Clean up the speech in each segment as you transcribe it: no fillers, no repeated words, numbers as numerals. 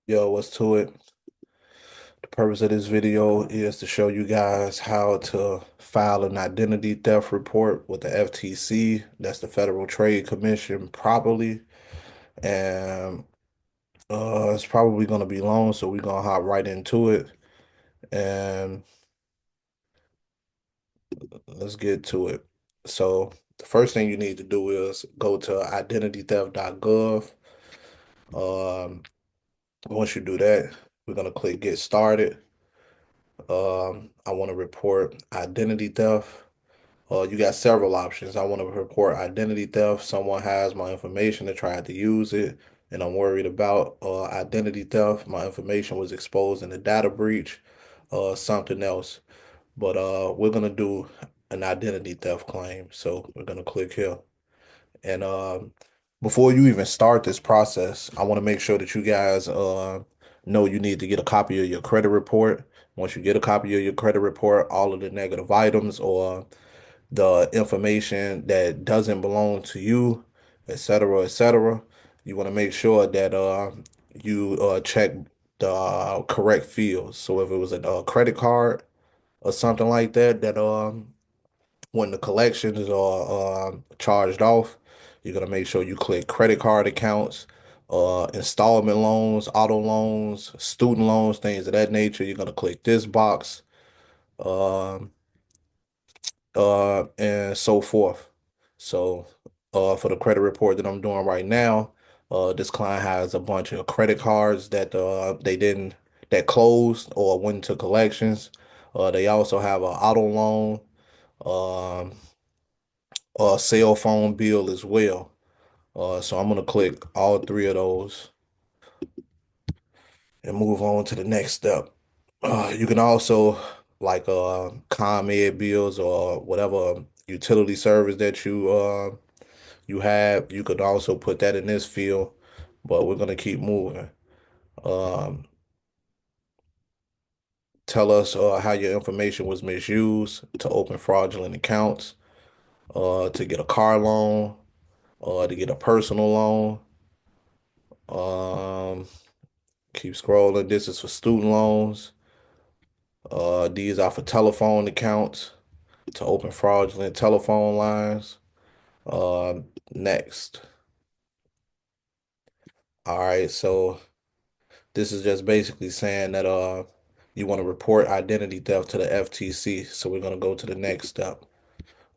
Yo, what's to it? The purpose of this video is to show you guys how to file an identity theft report with the FTC, that's the Federal Trade Commission, properly. And it's probably going to be long, so we're going to hop right into it. And let's get to it. So, the first thing you need to do is go to identitytheft.gov. Um, Once you do that, we're going to click Get Started. I want to report identity theft. You got several options. I want to report identity theft. Someone has my information and tried to use it, and I'm worried about identity theft. My information was exposed in a data breach, something else. But we're gonna do an identity theft claim. So we're gonna click here. And before you even start this process, I want to make sure that you guys know you need to get a copy of your credit report. Once you get a copy of your credit report, all of the negative items or the information that doesn't belong to you, et cetera, you want to make sure that you check the correct fields. So if it was a credit card or something like that, that when the collections are charged off, you're gonna make sure you click credit card accounts, installment loans, auto loans, student loans, things of that nature. You're gonna click this box, um, and so forth. So, for the credit report that I'm doing right now, this client has a bunch of credit cards that they didn't that closed or went to collections. They also have an auto loan. Um, cell phone bill as well. So I'm gonna click all three of those and move on to the next step. You can also like ComEd bills or whatever utility service that you have. You could also put that in this field, but we're gonna keep moving. Um, Tell us how your information was misused to open fraudulent accounts, to get a car loan, to get a personal loan. Um, Keep scrolling. This is for student loans. These are for telephone accounts to open fraudulent telephone lines. Uh, Next. All right, so this is just basically saying that you want to report identity theft to the FTC. So we're gonna go to the next step.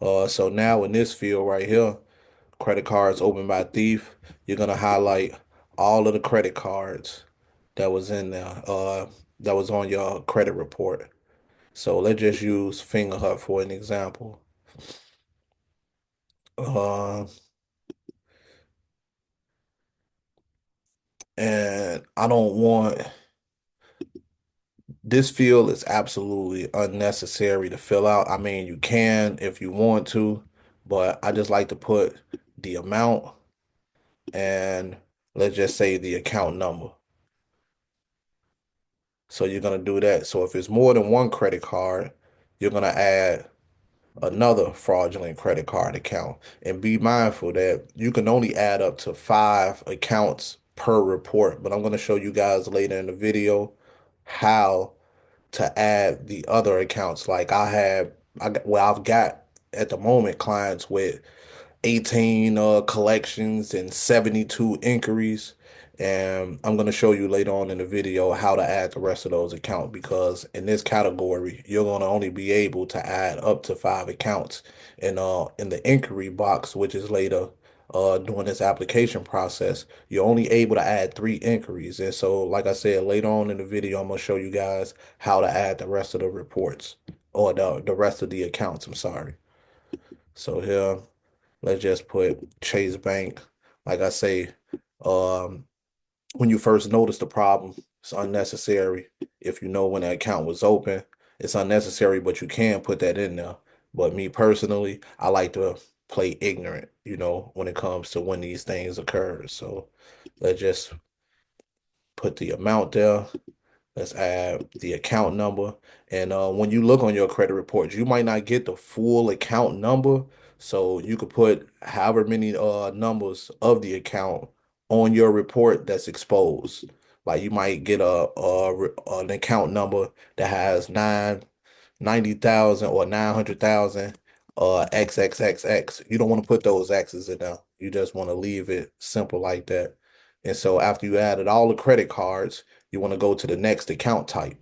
So now in this field right here, credit cards opened by thief, you're gonna highlight all of the credit cards that was in there, that was on your credit report. So let's just use Fingerhut for an example. Uh, and I don't want this field is absolutely unnecessary to fill out. I mean, you can if you want to, but I just like to put the amount and let's just say the account number. So you're gonna do that. So if it's more than one credit card, you're gonna add another fraudulent credit card account. And be mindful that you can only add up to 5 accounts per report. But I'm going to show you guys later in the video how to add the other accounts. Like I've got at the moment clients with 18 collections and 72 inquiries. And I'm going to show you later on in the video how to add the rest of those accounts because in this category, you're going to only be able to add up to 5 accounts. And in the inquiry box, which is later during this application process, you're only able to add 3 inquiries. And so, like I said, later on in the video, I'm going to show you guys how to add the rest of the reports or the rest of the accounts. I'm sorry. So here. Let's just put Chase Bank. Like I say, um, when you first notice the problem, it's unnecessary. If you know when the account was open, it's unnecessary, but you can put that in there. But me personally, I like to play ignorant, when it comes to when these things occur. So let's just put the amount there. Let's add the account number. And when you look on your credit reports, you might not get the full account number. So you could put however many numbers of the account on your report that's exposed. Like you might get an account number that has 90,000 or 900,000 XXXX. You don't want to put those X's in there. You just want to leave it simple like that. And so after you added all the credit cards, you want to go to the next account type.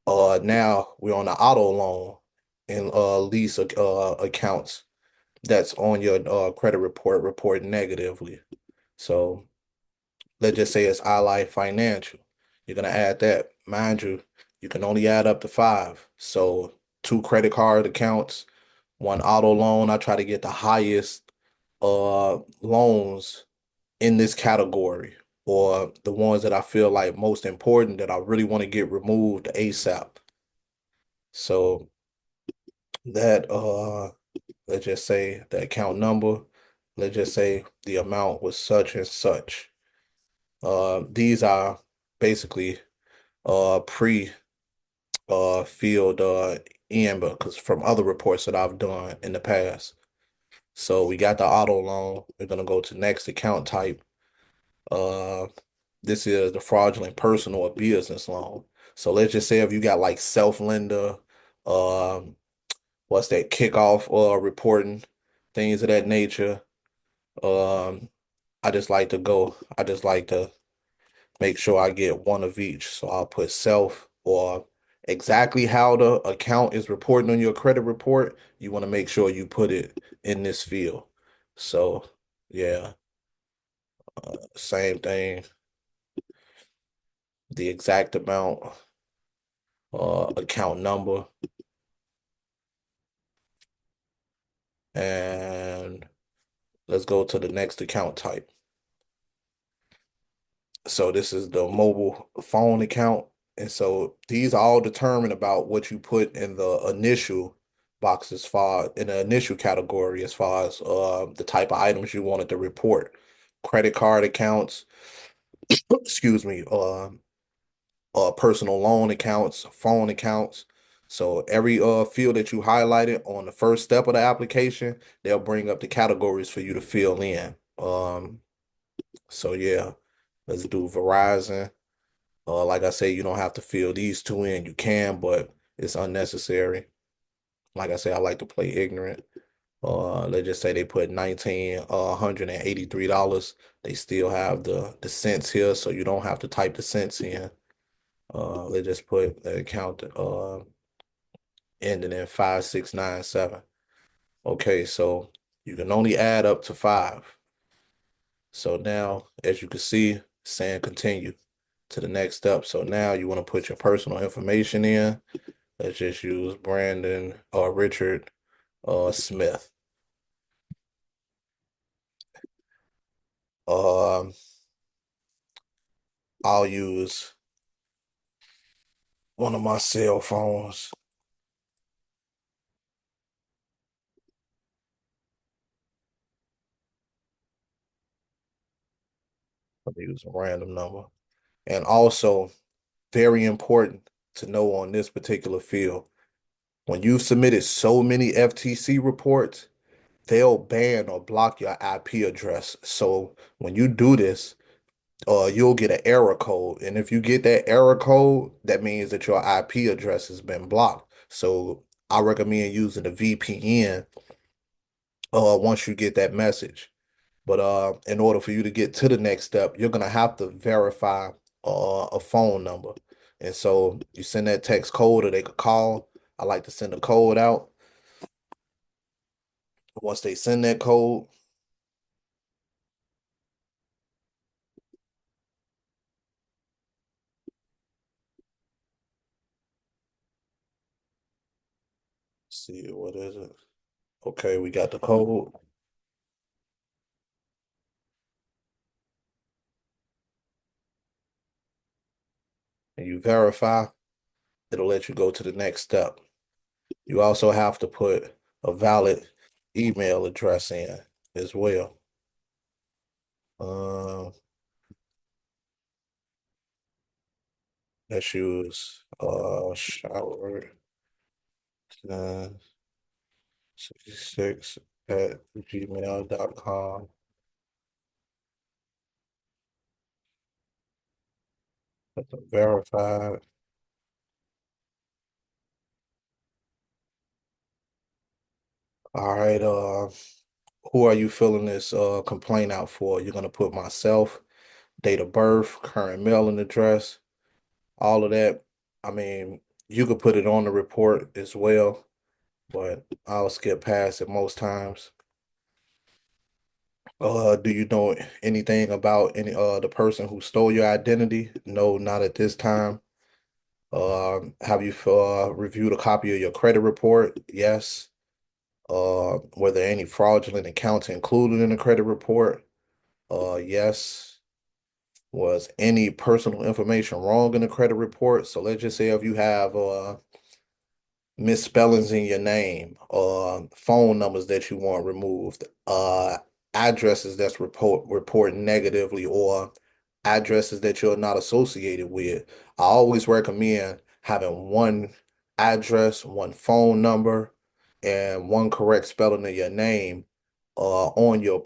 Now we're on the auto loan and lease accounts that's on your credit report reported negatively. So let's just say it's Ally Financial. You're gonna add that. Mind you, you can only add up to five. So two credit card accounts, one auto loan. I try to get the highest loans in this category or the ones that I feel like most important that I really want to get removed ASAP. So that let's just say the account number, let's just say the amount was such and such. These are basically pre filled in because from other reports that I've done in the past. So we got the auto loan. We're gonna go to next account type. Uh this is the fraudulent personal or business loan. So let's just say if you got like self lender, um, what's that kickoff reporting, things of that nature. Um, I just like to make sure I get one of each. So I'll put self or exactly how the account is reporting on your credit report. You want to make sure you put it in this field. So yeah, same thing, the exact amount, account number, and let's go to the next account type. So this is the mobile phone account. And so these are all determined about what you put in the initial box as far in the initial category as far as the type of items you wanted to report. Credit card accounts, excuse me, personal loan accounts, phone accounts. So every field that you highlighted on the first step of the application, they'll bring up the categories for you to fill in. So yeah, let's do Verizon. Like I say, you don't have to fill these two in. You can, but it's unnecessary. Like I say, I like to play ignorant. Let's just say they put $1,983. They still have the cents here, so you don't have to type the cents in. Let's just put the account ending in 5697. Okay, so you can only add up to five. So now, as you can see, saying continue to the next step. So now you want to put your personal information in. Let's just use Brandon or Richard Smith. Um, I'll use one of my cell phones. I'll use a random number. And also, very important to know on this particular field, when you've submitted so many FTC reports, they'll ban or block your IP address. So when you do this, you'll get an error code. And if you get that error code, that means that your IP address has been blocked. So I recommend using a VPN once you get that message. But in order for you to get to the next step, you're gonna have to verify a phone number. And so you send that text code or they could call. I like to send a code out. Once they send that code, see what is it? Okay, we got the code and you verify, it'll let you go to the next step. You also have to put a valid email address in as well. Uh, let's use shower 66 at gmail.com. Verified. All right. Who are you filling this complaint out for? You're gonna put myself, date of birth, current mailing address, all of that. I mean, you could put it on the report as well, but I'll skip past it most times. Do you know anything about any the person who stole your identity? No, not at this time. Have you reviewed a copy of your credit report? Yes. Were there any fraudulent accounts included in the credit report? Yes. Was any personal information wrong in the credit report? So let's just say if you have misspellings in your name, phone numbers that you want removed, addresses that's report negatively, or addresses that you're not associated with. I always recommend having one address, one phone number, and one correct spelling of your name on your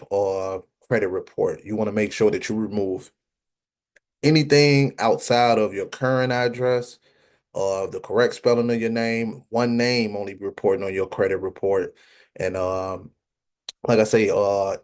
credit report. You want to make sure that you remove anything outside of your current address, the correct spelling of your name, one name only reporting on your credit report, and like I say,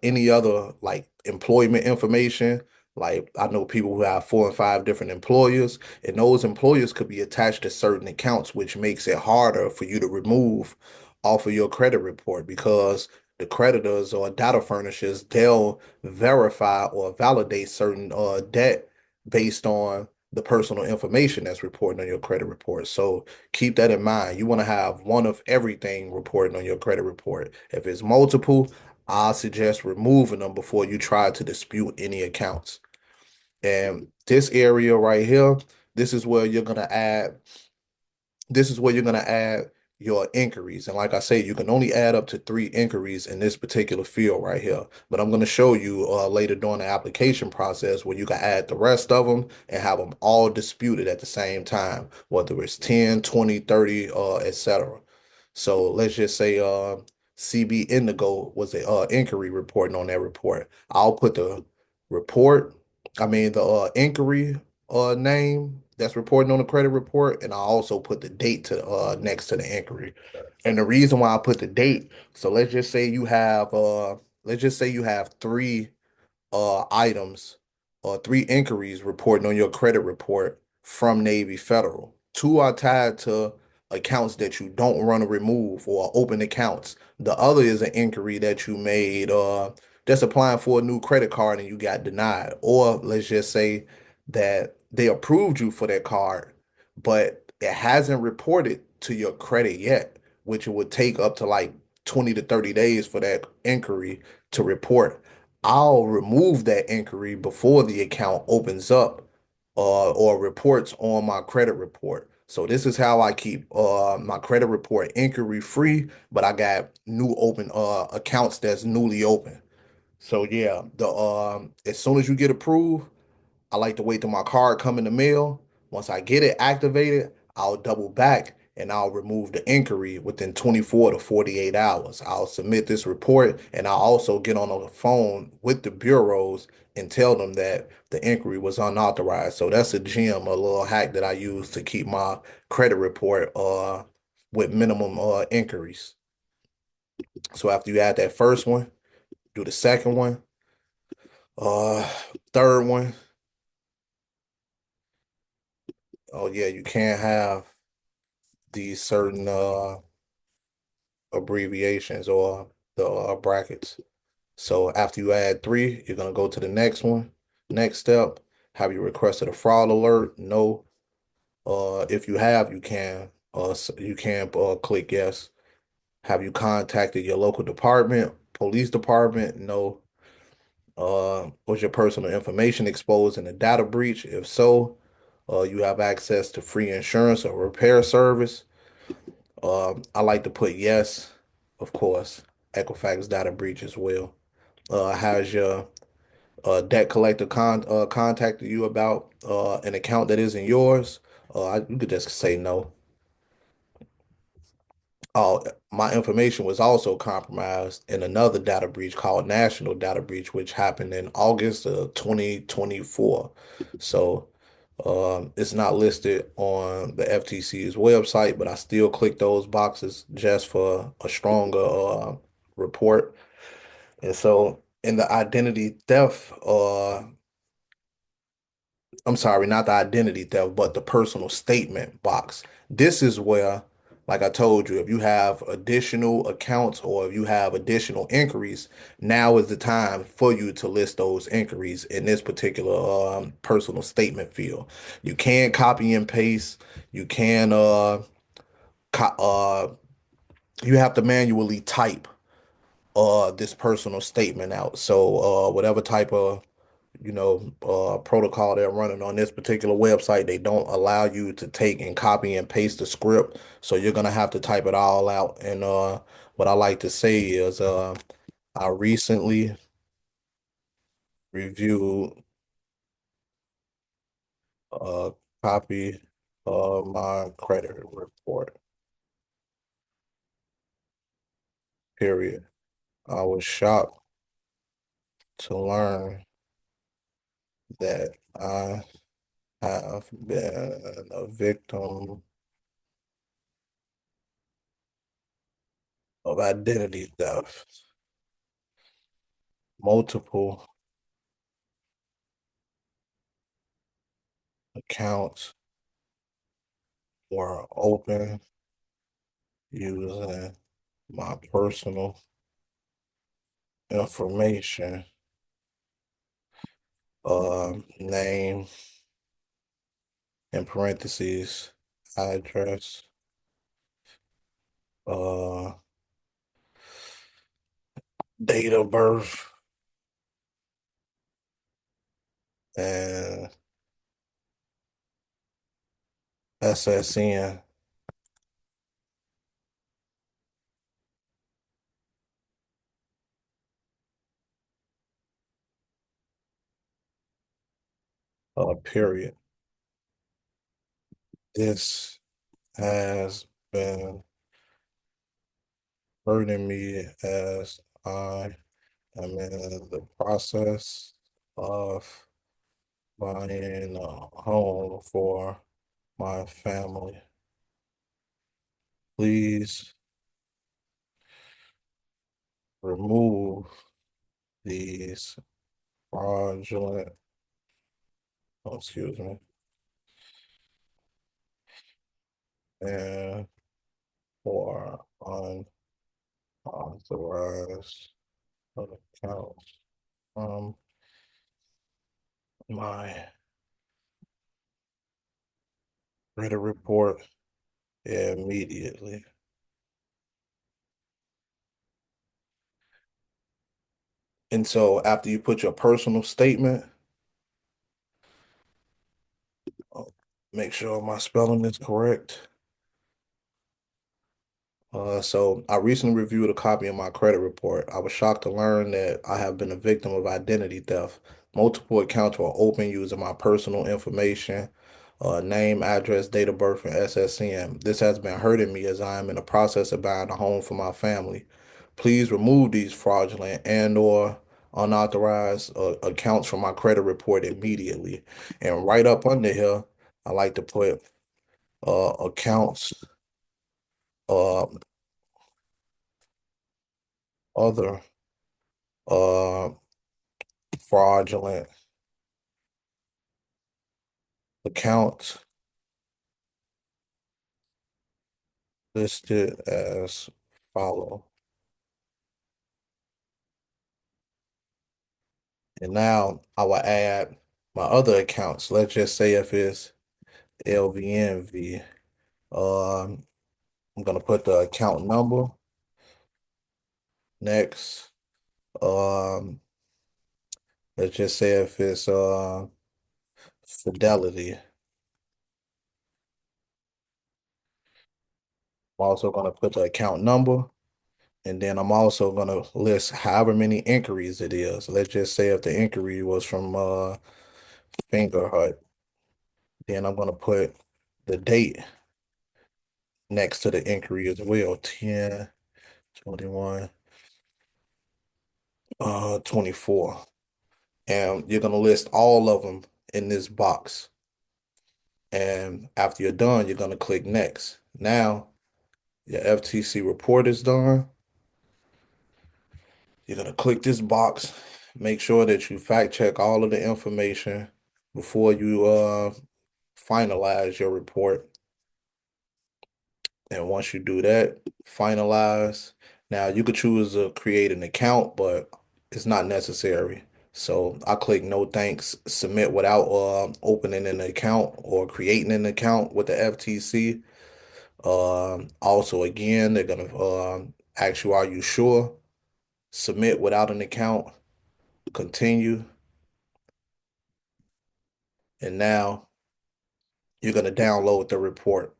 any other like employment information. Like I know people who have four and five different employers, and those employers could be attached to certain accounts, which makes it harder for you to remove off of your credit report because the creditors or data furnishers, they'll verify or validate certain debt based on the personal information that's reported on your credit report. So keep that in mind. You want to have one of everything reported on your credit report. If it's multiple, I suggest removing them before you try to dispute any accounts. And this area right here, this is where you're gonna add this is where you're going to add your inquiries. And like I say, you can only add up to three inquiries in this particular field right here. But I'm going to show you later during the application process where you can add the rest of them and have them all disputed at the same time, whether it's 10, 20, 30, etc. So let's just say CB Indigo was a inquiry reporting on that report. I'll put the report, I mean the inquiry name that's reporting on the credit report, and I also put the date to next to the inquiry. And the reason why I put the date, so let's just say you have three items or three inquiries reporting on your credit report from Navy Federal. Two are tied to accounts that you don't want to remove or open accounts. The other is an inquiry that you made that's applying for a new credit card and you got denied. Or let's just say that they approved you for that card, but it hasn't reported to your credit yet, which it would take up to like 20 to 30 days for that inquiry to report. I'll remove that inquiry before the account opens up or reports on my credit report. So this is how I keep my credit report inquiry free, but I got new open accounts that's newly open. So yeah, the as soon as you get approved, I like to wait till my card come in the mail. Once I get it activated, I'll double back and I'll remove the inquiry within 24 to 48 hours. I'll submit this report and I'll also get on the phone with the bureaus and tell them that the inquiry was unauthorized. So that's a gem, a little hack that I use to keep my credit report with minimum inquiries. So after you add that first one, do the second one, uh third one. Oh yeah, you can't have these certain abbreviations or the brackets. So after you add three, you're gonna go to the next one. Next step, have you requested a fraud alert? No. If you have, you can click yes. Have you contacted your local department, police department? No. Was your personal information exposed in a data breach? If so, you have access to free insurance or repair service. I like to put yes, of course. Equifax data breach as well. Has your debt collector contacted you about an account that isn't yours? You could just say no. Oh, my information was also compromised in another data breach called National Data Breach, which happened in August of 2024. So It's not listed on the FTC's website, but I still click those boxes just for a stronger report. And so in the identity theft, I'm sorry, not the identity theft, but the personal statement box. This is where, like I told you, if you have additional accounts or if you have additional inquiries, now is the time for you to list those inquiries in this particular personal statement field. You can copy and paste. You can co you have to manually type this personal statement out. So whatever type of protocol they're running on this particular website, they don't allow you to take and copy and paste the script. So you're gonna have to type it all out. And what I like to say is I recently reviewed a copy of my credit report, period. I was shocked to learn that I have been a victim of identity theft. Multiple accounts were open using my personal information, name in parentheses, address, uh, date of birth, and SSN, period. This has been hurting me as I am in the process of buying a home for my family. Please remove these fraudulent, oh, excuse me, and or unauthorized accounts from my credit report immediately. And so after you put your personal statement, uh, make sure my spelling is correct. So I recently reviewed a copy of my credit report. I was shocked to learn that I have been a victim of identity theft. Multiple accounts were open using my personal information, name, address, date of birth, and SSN. This has been hurting me as I am in the process of buying a home for my family. Please remove these fraudulent and or unauthorized accounts from my credit report immediately. And right up under here, I like to put accounts, uh, other uh fraudulent accounts listed as follow. And now I will add my other accounts. Let's just say if it's LVNV, I'm gonna put the account number next. Um, let's just say if it's Fidelity. I'm also gonna put the account number. And then I'm also gonna list however many inquiries it is. Let's just say if the inquiry was from Fingerhut, then I'm gonna put the date next to the inquiry as well, 10, 21, 24. And you're gonna list all of them in this box. And after you're done, you're going to click next. Now, your FTC report is done. You're going to click this box. Make sure that you fact check all of the information before you finalize your report. And once you do that, finalize. Now you could choose to create an account, but it's not necessary. So I click no thanks, submit without opening an account or creating an account with the FTC. Also, again, they're gonna ask you, are you sure? Submit without an account, continue, and now you're gonna download the report.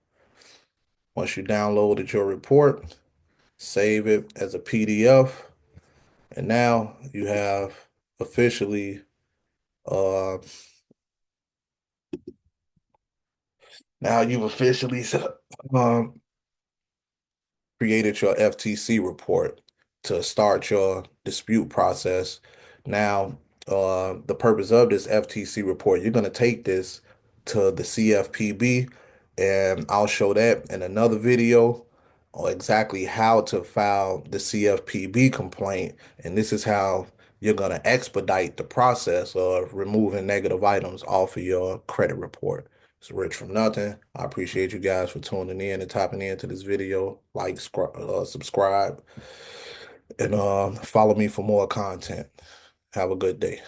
Once you downloaded your report, save it as a PDF. And now you have officially uh now you've officially um created your FTC report to start your dispute process. Now, the purpose of this FTC report, you're going to take this to the CFPB, and I'll show that in another video on exactly how to file the CFPB complaint. And this is how you're going to expedite the process of removing negative items off of your credit report. It's Rich from Nothing. I appreciate you guys for tuning in and tapping into this video. Like, subscribe, and follow me for more content. Have a good day.